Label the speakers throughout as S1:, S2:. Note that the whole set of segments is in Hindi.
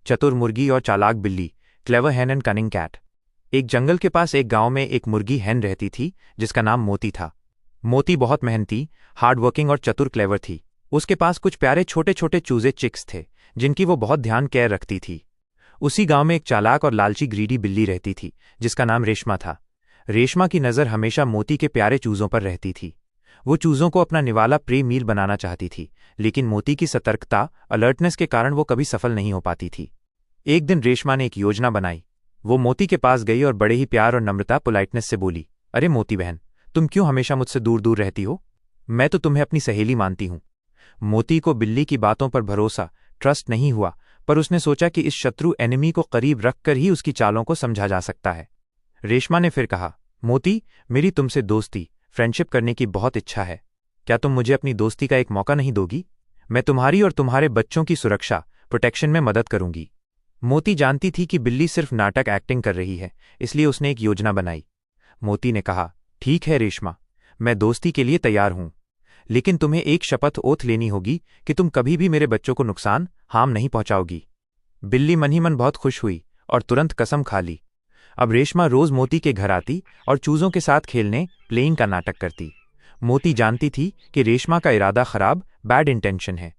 S1: चतुर मुर्गी और चालाक बिल्ली, clever hen and cunning cat. एक जंगल के पास एक गांव में एक मुर्गी हैन रहती थी जिसका नाम मोती था। मोती बहुत मेहनती, हार्ड वर्किंग और चतुर क्लेवर थी। उसके पास कुछ प्यारे छोटे छोटे चूजे चिक्स थे जिनकी वो बहुत ध्यान केयर रखती थी। उसी गांव में एक चालाक और लालची ग्रीडी बिल्ली रहती थी जिसका नाम रेशमा था। रेशमा की नज़र हमेशा मोती के प्यारे चूजों पर रहती थी। वो चूजों को अपना निवाला प्रे मील बनाना चाहती थी, लेकिन मोती की सतर्कता, अलर्टनेस के कारण वो कभी सफल नहीं हो पाती थी। एक दिन रेशमा ने एक योजना बनाई। वो मोती के पास गई और बड़े ही प्यार और नम्रता पोलाइटनेस से बोली, अरे मोती बहन, तुम क्यों हमेशा मुझसे दूर दूर रहती हो? मैं तो तुम्हें अपनी सहेली मानती हूं। मोती को बिल्ली की बातों पर भरोसा, ट्रस्ट नहीं हुआ, पर उसने सोचा कि इस शत्रु एनिमी को करीब रखकर ही उसकी चालों को समझा जा सकता है। रेशमा ने फिर कहा, मोती, मेरी तुमसे दोस्ती, फ्रेंडशिप करने की बहुत इच्छा है। क्या तुम मुझे अपनी दोस्ती का एक मौका नहीं दोगी? मैं तुम्हारी और तुम्हारे बच्चों की सुरक्षा, प्रोटेक्शन में मदद करूंगी। मोती जानती थी कि बिल्ली सिर्फ नाटक एक्टिंग कर रही है, इसलिए उसने एक योजना बनाई। मोती ने कहा, ठीक है रेशमा, मैं दोस्ती के लिए तैयार हूं, लेकिन तुम्हें एक शपथ ओथ लेनी होगी कि तुम कभी भी मेरे बच्चों को नुकसान, हार्म नहीं पहुंचाओगी। बिल्ली मन ही मन बहुत खुश हुई और तुरंत कसम खा ली। अब रेशमा रोज मोती के घर आती और चूजों के साथ खेलने, प्लेइंग का नाटक करती। मोती जानती थी कि रेशमा का इरादा खराब, बैड इंटेंशन है।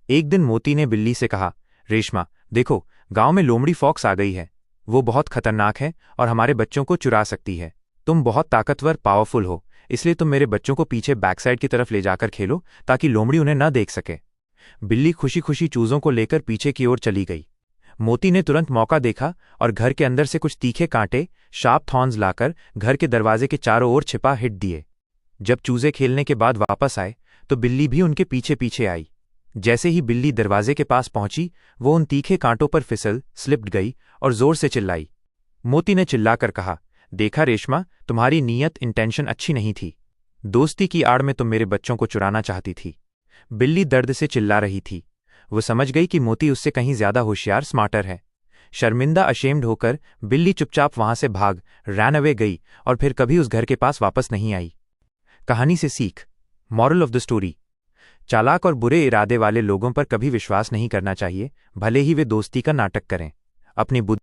S1: एक दिन मोती ने बिल्ली से कहा, रेशमा देखो, गांव में लोमड़ी फॉक्स आ गई है। वो बहुत खतरनाक है और हमारे बच्चों को चुरा सकती है। तुम बहुत ताकतवर, पावरफुल हो, इसलिए तुम मेरे बच्चों को पीछे बैकसाइड की तरफ ले जाकर खेलो ताकि लोमड़ी उन्हें न देख सके। बिल्ली खुशी खुशी चूजों को लेकर पीछे की ओर चली गई। मोती ने तुरंत मौका देखा और घर के अंदर से कुछ तीखे कांटे, शार्प थॉर्न्स लाकर घर के दरवाजे के चारों ओर छिपा हिट दिए। जब चूजे खेलने के बाद वापस आए तो बिल्ली भी उनके पीछे पीछे आई। जैसे ही बिल्ली दरवाजे के पास पहुंची, वो उन तीखे कांटों पर स्लिप्ड गई और जोर से चिल्लाई। मोती ने चिल्लाकर कहा, देखा रेशमा, तुम्हारी नीयत, इंटेंशन अच्छी नहीं थी। दोस्ती की आड़ में तुम मेरे बच्चों को चुराना चाहती थी। बिल्ली दर्द से चिल्ला रही थी। वो समझ गई कि मोती उससे कहीं ज्यादा होशियार, स्मार्टर है। शर्मिंदा, अशेम्ड होकर बिल्ली चुपचाप वहां से भाग, रैन अवे गई और फिर कभी उस घर के पास वापस नहीं आई। कहानी से सीख, मॉरल ऑफ द स्टोरी, चालाक और बुरे इरादे वाले लोगों पर कभी विश्वास नहीं करना चाहिए, भले ही वे दोस्ती का नाटक करें। अपनी बुद्धि